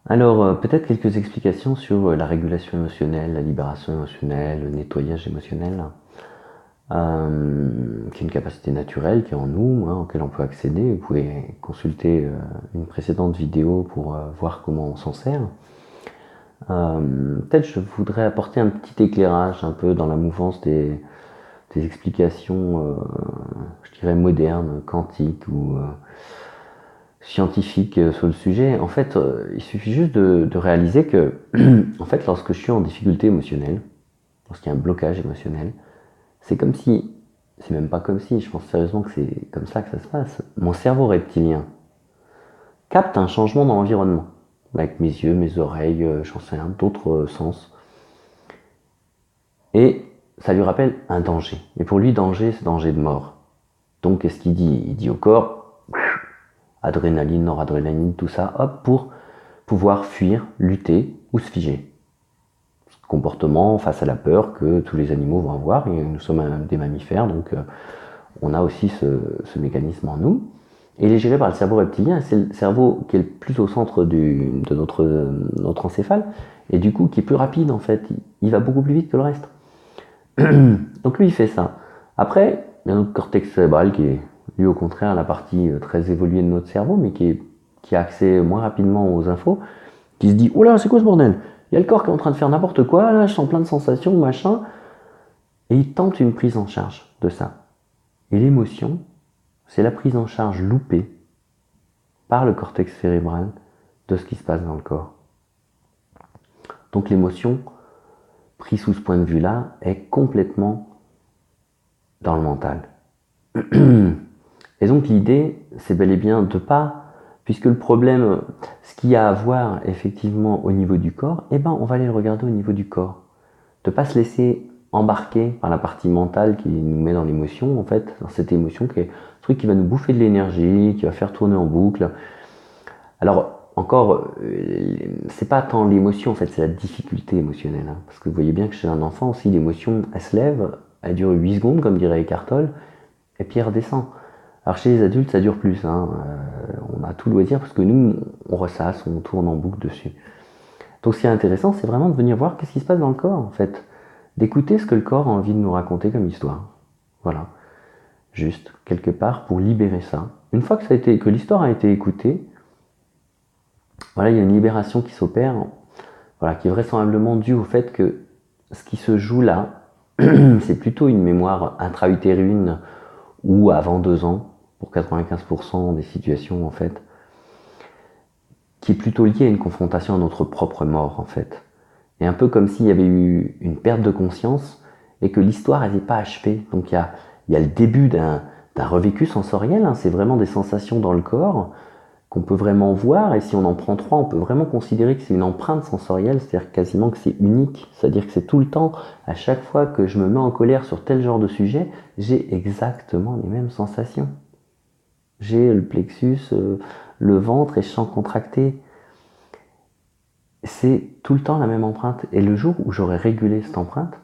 Alors, peut-être quelques explications sur la régulation émotionnelle, la libération émotionnelle, le nettoyage émotionnel, qui est une capacité naturelle qui est en nous, auquel on peut accéder. Vous pouvez consulter une précédente vidéo pour voir comment on s'en sert. Peut-être je voudrais apporter un petit éclairage un peu dans la mouvance des explications, je dirais modernes, quantiques ou scientifiques sur le sujet. En fait, il suffit juste de réaliser que, en fait, lorsque je suis en difficulté émotionnelle, lorsqu'il y a un blocage émotionnel, c'est comme si, c'est même pas comme si, je pense sérieusement que c'est comme ça que ça se passe. Mon cerveau reptilien capte un changement dans l'environnement, avec mes yeux, mes oreilles, j'en sais rien, d'autres sens, et ça lui rappelle un danger. Et pour lui, danger, c'est danger de mort. Donc, qu'est-ce qu'il dit? Il dit au corps, adrénaline, noradrénaline, tout ça, hop, pour pouvoir fuir, lutter ou se figer. Comportement face à la peur que tous les animaux vont avoir, et nous sommes des mammifères, donc on a aussi ce mécanisme en nous. Et il est géré par le cerveau reptilien, c'est le cerveau qui est le plus au centre de notre encéphale, et du coup qui est plus rapide en fait, il va beaucoup plus vite que le reste. Donc lui il fait ça. Après, il y a notre cortex cérébral qui est lui au contraire la partie très évoluée de notre cerveau, mais qui a accès moins rapidement aux infos, qui se dit oh là c'est quoi ce bordel? Il y a le corps qui est en train de faire n'importe quoi, là je sens plein de sensations, machin, et il tente une prise en charge de ça. Et l'émotion, c'est la prise en charge loupée par le cortex cérébral de ce qui se passe dans le corps. Donc l'émotion, prise sous ce point de vue-là, est complètement dans le mental. Et donc l'idée, c'est bel et bien de pas, puisque le problème, ce qu'il y a à voir effectivement au niveau du corps, eh ben on va aller le regarder au niveau du corps. De pas se laisser embarquer par la partie mentale qui nous met dans l'émotion, en fait, dans cette émotion qui est un truc qui va nous bouffer de l'énergie, qui va faire tourner en boucle. Alors, encore, c'est pas tant l'émotion, en fait, c'est la difficulté émotionnelle. Parce que vous voyez bien que chez un enfant aussi, l'émotion, elle se lève, elle dure 8 secondes, comme dirait Eckhart Tolle, et puis elle redescend. Alors chez les adultes, ça dure plus. On a tout le loisir parce que nous, on ressasse, on tourne en boucle dessus. Donc ce qui est intéressant, c'est vraiment de venir voir qu'est-ce qui se passe dans le corps, en fait. D'écouter ce que le corps a envie de nous raconter comme histoire. Voilà. Juste, quelque part, pour libérer ça. Une fois que l'histoire a été écoutée, voilà, il y a une libération qui s'opère, voilà, qui est vraisemblablement due au fait que ce qui se joue là, c'est plutôt une mémoire intra-utérine ou avant 2 ans, pour 95% des situations en fait, qui est plutôt liée à une confrontation à notre propre mort en fait. Et un peu comme s'il y avait eu une perte de conscience et que l'histoire n'est pas achevée. Donc il y a le début d'un revécu sensoriel, c'est vraiment des sensations dans le corps, qu'on peut vraiment voir, et si on en prend 3, on peut vraiment considérer que c'est une empreinte sensorielle, c'est-à-dire quasiment que c'est unique, c'est-à-dire que c'est tout le temps, à chaque fois que je me mets en colère sur tel genre de sujet, j'ai exactement les mêmes sensations. J'ai le plexus, le ventre et je sens contracté. C'est tout le temps la même empreinte, et le jour où j'aurai régulé cette empreinte,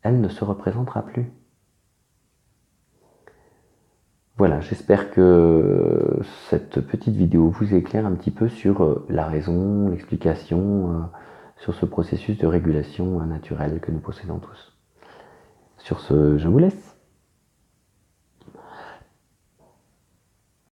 elle ne se représentera plus. Voilà, j'espère que cette petite vidéo vous éclaire un petit peu sur la raison, l'explication, sur ce processus de régulation naturelle que nous possédons tous. Sur ce, je vous laisse.